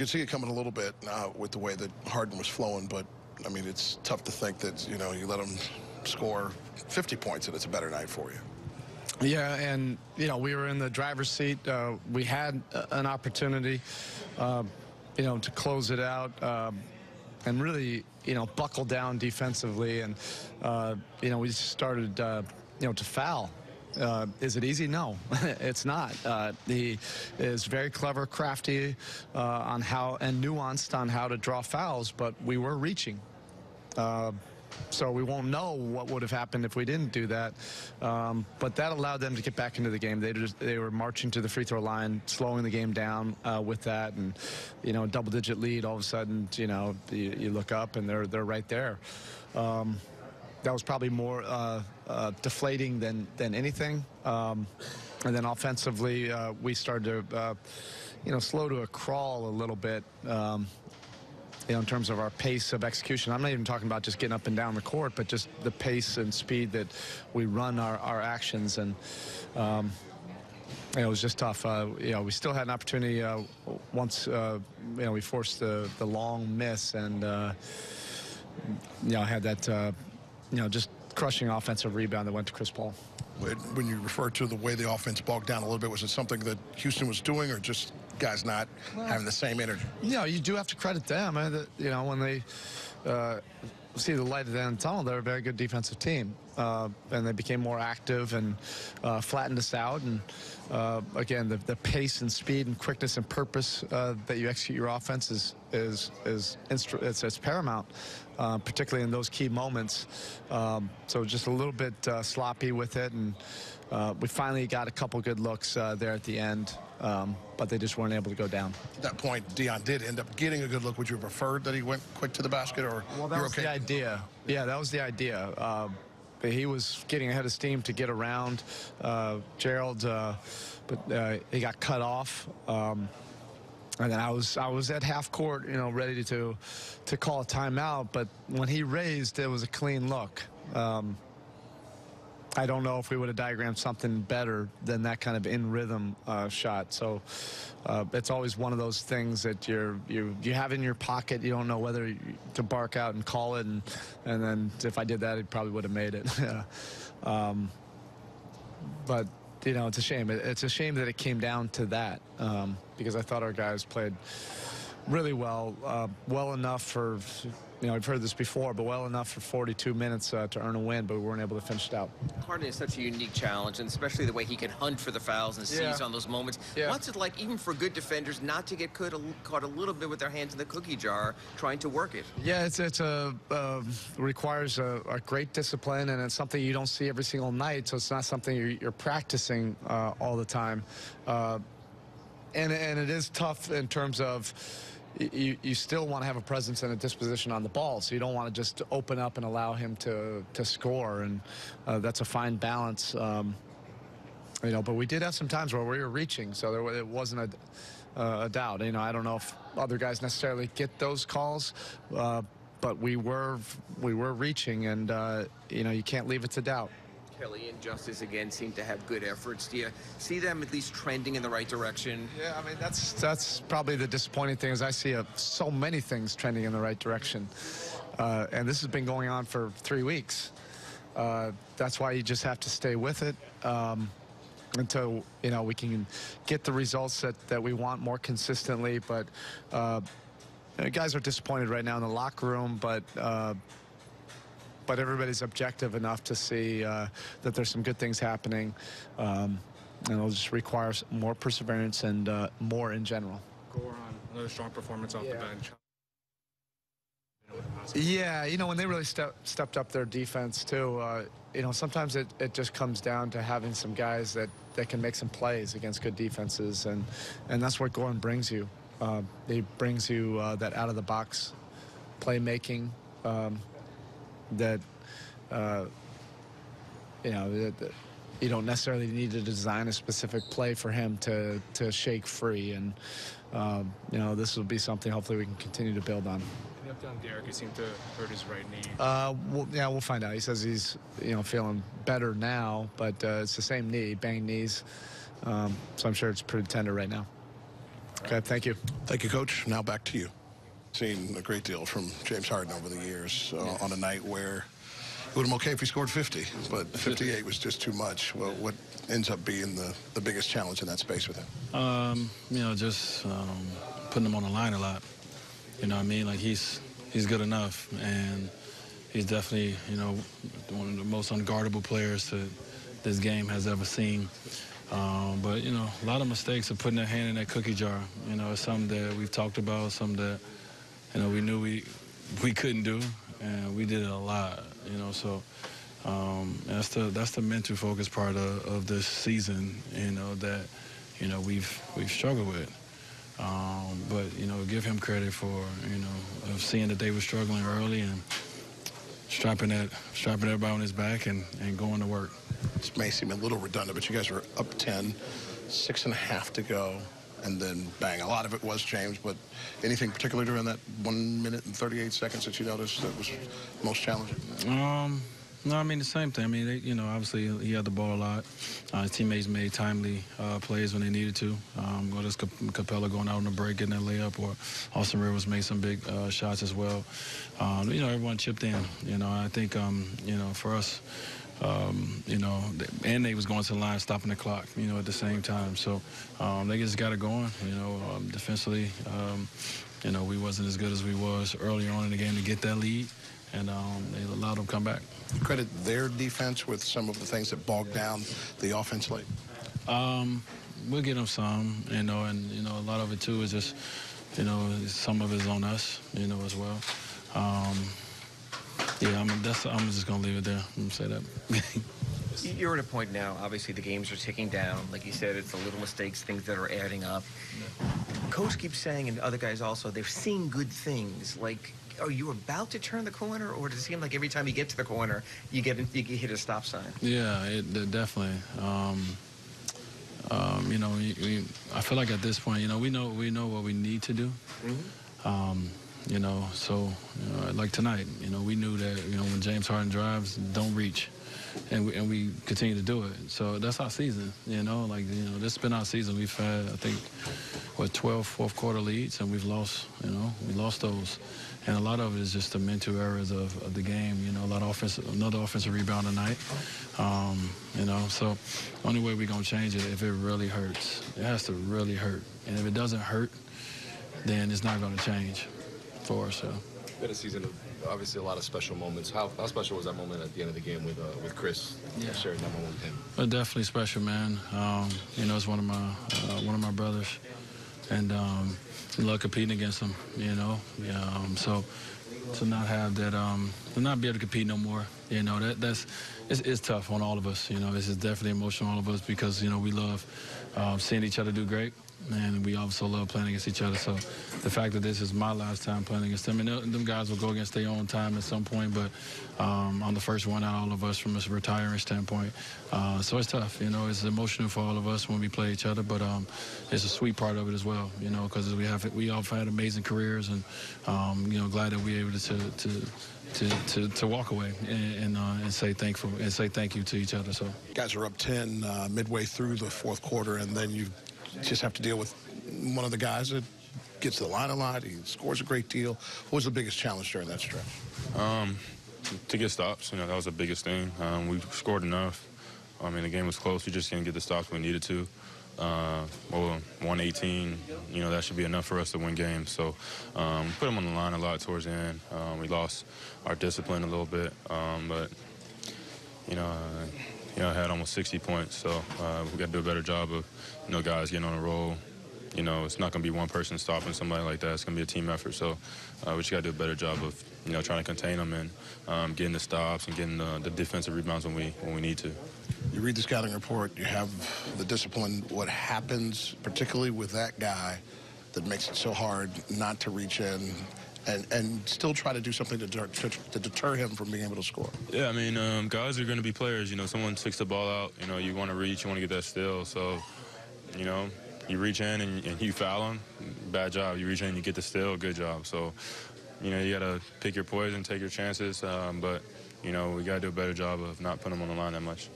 You can see it coming a little bit with the way that Harden was flowing, but, I mean, it's tough to think that, you know, you let him score 50 points and it's a better night for you. Yeah, and, you know, we were in the driver's seat. We had an opportunity, you know, to close it out and really, you know, buckle down defensively. And, you know, we started, you know, to foul. Is it easy? No, it's not. He is very clever, crafty on how, and nuanced on how to draw fouls, but we were reaching. So we won't know what would have happened if we didn't do that. But that allowed them to get back into the game. They were marching to the free throw line, slowing the game down with that. And, you know, double-digit lead, all of a sudden, you know, you look up and they're right there. That was probably more deflating than anything. And then offensively, we started to, you know, slow to a crawl a little bit. You know, in terms of our pace of execution. I'm not even talking about just getting up and down the court, but just the pace and speed that we run our actions. And you know, it was just tough. You know, we still had an opportunity once, you know, we forced the long miss, and, you know, had that, you know, just crushing offensive rebound that went to Chris Paul. When you refer to the way the offense bogged down a little bit, was it something that Houston was doing, or just guys not having the same energy? Yeah, you do have to credit them. You know, when they see the light at the end of the tunnel, they're a very good defensive team. And they became more active and flattened us out. And, again, the pace and speed and quickness and purpose that you execute your offense it's paramount, particularly in those key moments. So just a little bit sloppy with it. And we finally got a couple good looks there at the end. But they just weren't able to go down. At that point, Dwyane did end up getting a good look. Would you have preferred that he went quick to the basket, or well, that was okay? The idea. Yeah, that was the idea. He was getting ahead of steam to get around Gerald, but he got cut off. And then I was at half court, you know, ready to call a timeout. But when he raised, it was a clean look. I don't know if we would have diagrammed something better than that kind of in-rhythm shot. So it's always one of those things that you have in your pocket. You don't know whether to bark out and call it. And then if I did that, he probably would have made it. But, you know, it's a shame. It's a shame that it came down to that because I thought our guys played really well, well enough for, you know, I've heard this before, but well enough for 42 minutes to earn a win, but we weren't able to finish it out. Harden is such a unique challenge, and especially the way he can hunt for the fouls and seize on those moments. Yeah. What's it like, even for good defenders, not to get caught a little bit with their hands in the cookie jar trying to work it? Yeah, requires a great discipline, and it's something you don't see every single night, so it's not something you're practicing all the time. And it is tough in terms of you still want to have a presence and a disposition on the ball, so you don't want to just open up and allow him to score, and that's a fine balance. You know, but we did have some times where we were reaching, so it wasn't a doubt. You know, I don't know if other guys necessarily get those calls, but we were reaching, and you know, you can't leave it to doubt. Kelly and Justice again seem to have good efforts. Do you see them at least trending in the right direction? Yeah, I mean, that's probably the disappointing thing, is I see so many things trending in the right direction. And this has been going on for 3 weeks. That's why you just have to stay with it until, you know, we can get the results that we want more consistently. But guys are disappointed right now in the locker room, but everybody's objective enough to see that there's some good things happening. And it'll just require more perseverance and more in general. Goran, another strong performance off the bench. Yeah, you know, when they really stepped up their defense too, you know, sometimes it just comes down to having some guys that can make some plays against good defenses, and that's what Goran brings you. He brings you that out-of-the-box playmaking that, you know, that you don't necessarily need to design a specific play for him to shake free. And, you know, this will be something hopefully we can continue to build on. Any update on Derek? He seemed to hurt his right knee. Well, yeah, we'll find out. He says he's, you know, feeling better now, but it's the same knee, banged knees. So I'm sure it's pretty tender right now. Okay, thank you. Thank you, Coach. Now back to you. Seen a great deal from James Harden over the years on a night where it would have been okay if he scored 50, but 58 was just too much. Well, what ends up being the biggest challenge in that space with him? Just putting him on the line a lot. You know what I mean? Like, he's good enough, and he's definitely, one of the most unguardable players that this game has ever seen. But, a lot of mistakes of putting their hand in that cookie jar. It's something that we've talked about, something that, we knew we couldn't do, and we did it a lot, So that's the mental focus part of this season, that, we've struggled with. But, give him credit for, of seeing that they were struggling early and strapping everybody on his back and going to work. This may seem a little redundant, but you guys were up 10, 6.5 to go, and then bang. A lot of it was James, but anything particular during that 1 minute and 38 seconds that you noticed that was most challenging? No, I mean, the same thing. I mean, obviously he had the ball a lot. His teammates made timely plays when they needed to. Whether it's Capella going out on the break, getting that layup, or Austin Rivers made some big shots as well. Everyone chipped in. I think, for us, and they was going to the line, stopping the clock, at the same time. So they just got it going, defensively. We wasn't as good as we was earlier on in the game to get that lead, and they allowed them to come back. Credit their defense with some of the things that bogged down the offense late. We'll get them some, and a lot of it too is just, some of it is on us, as well. I'm just gonna leave it there. I'm gonna say that. You're at a point now, obviously the games are ticking down. Like you said, it's the little mistakes, things that are adding up. Coach keeps saying, and other guys also, they're seeing good things. Like, are you about to turn the corner, or does it seem like every time you get to the corner, you hit a stop sign? Yeah, definitely. I feel like at this point, we know what we need to do. So like tonight, we knew that, when James Harden drives, don't reach. And we continue to do it. So that's our season, this has been our season. We've had, I think, 12 fourth quarter leads, and we've lost, we lost those. And a lot of it is just the mental errors of the game, another offensive rebound tonight. So the only way we're going to change it if it really hurts. It has to really hurt. And if it doesn't hurt, then it's not going to change for us. So. Been a season of obviously a lot of special moments. How special was that moment at the end of the game with Chris? Yeah. Sharing that moment with him. Definitely special, man. It's one of my brothers, and I love competing against him. So to not have that, to not be able to compete no more, it's tough on all of us. This is definitely emotional on all of us because we love seeing each other do great. And we also love playing against each other. So the fact that this is my last time playing against them, and them guys will go against their own time at some point, but I'm the first one out of all of us from a retiring standpoint. So it's tough, it's emotional for all of us when we play each other, but it's a sweet part of it as well, because we all had amazing careers, and glad that we were able to walk away and say thankful and say thank you to each other. So Guys are up 10 midway through the fourth quarter, and then you just have to deal with one of the guys that gets to the line a lot. He scores a great deal. What was the biggest challenge during that stretch? To get stops, that was the biggest thing. We scored enough. The game was close. We just didn't get the stops we needed to. 118, that should be enough for us to win games. So put them on the line a lot towards the end. We lost our discipline a little bit, but I had almost 60 points, so we got to do a better job of, guys getting on a roll. It's not going to be one person stopping somebody like that. It's going to be a team effort. So we just got to do a better job of, trying to contain them and getting the stops and getting the defensive rebounds when we need to. You read the scouting report, you have the discipline. What happens, particularly with that guy, that makes it so hard not to reach in and still try to do something to deter him from being able to score? Yeah, guys are going to be players. Someone sticks the ball out, you want to reach, you want to get that steal. So, you reach in and you foul him, bad job. You reach in and you get the steal, good job. So, you got to pick your poison, take your chances. But, we got to do a better job of not putting them on the line that much.